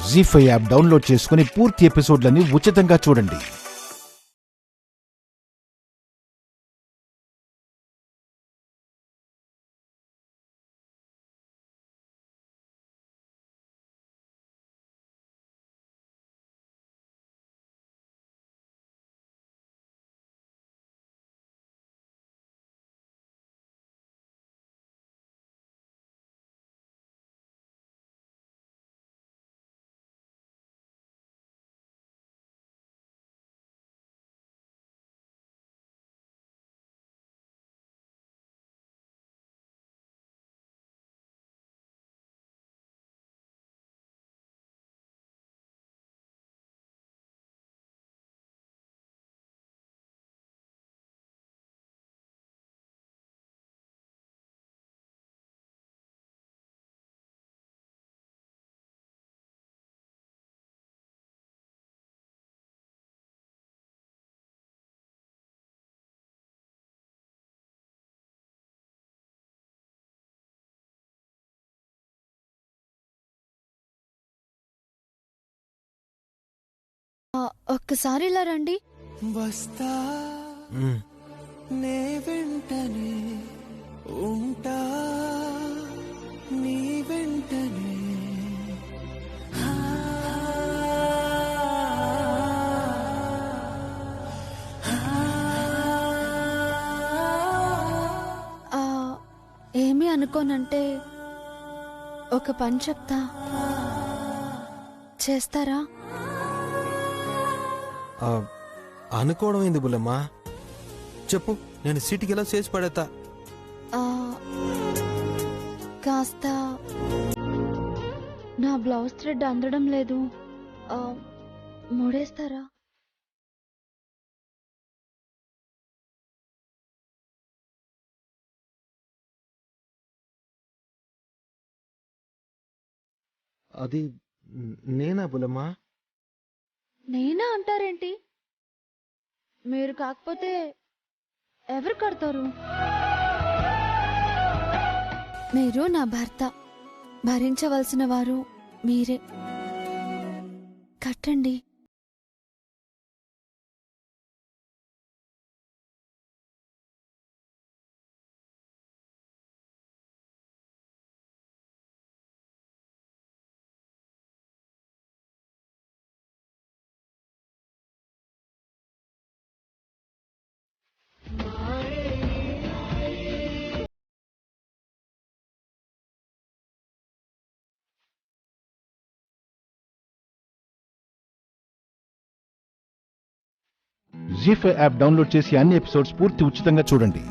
జీ5 app download చేసుకుని పూర్తి ఎపిసోడ్లని ఉచితంగా చూడండి. ఒక్కసారి ఇలా రండి. వస్తా నే వెంటనే ఉంటా నీ వెంటనే ఏమీ అనుకోనంటే ఒక పని చెప్తా, చేస్తారా? అనుకోవడం ఏంది బుల్లమ్మా, చెప్పు, నేను సీటుకి ఎలా చేసి పడేతా. కాస్త నా బ్లౌజ్ థ్రెడ్ అందడం లేదు, ముడేస్తారా? అది నేనా బుల్లమ్మా? నేనా అంటారేంటి? మీరు కాకపోతే ఎవరు కడతారు? మీరు నా భర్త, భరించవలసిన వారు మీరే. కట్టండి. జీ5 యాప్ డౌన్లోడ్ చేసి అన్ని ఎపిసోడ్స్ పూర్తి ఉచితంగా చూడండి.